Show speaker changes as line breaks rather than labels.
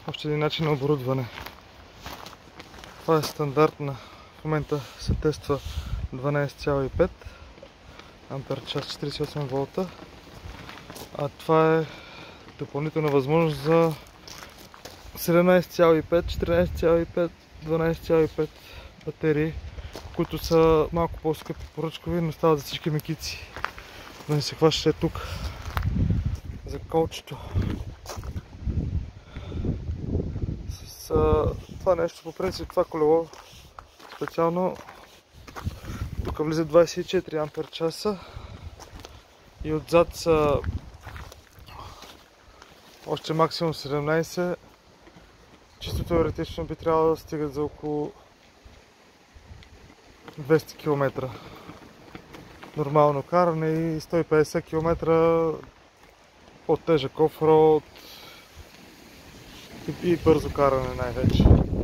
Още един начин на оборудване. Това е стандартна. В момента се тества 12,5 ампер час, 48 волта. А това е допълнителна възможност за 17,5, 14,5, 12,5 батерии, които са малко по-скъпи поръчкови, но стават за всички мекици. Да не се хващате тук за колчето. С това нещо, по принцип, това колело специално тук влиза 24 ампер часа и отзад са още максимум 17. Чисто теоретично би трябвало да стигат за около 200 км нормално каране и 150 км по-тежък офроуд и бързо каране най-вече.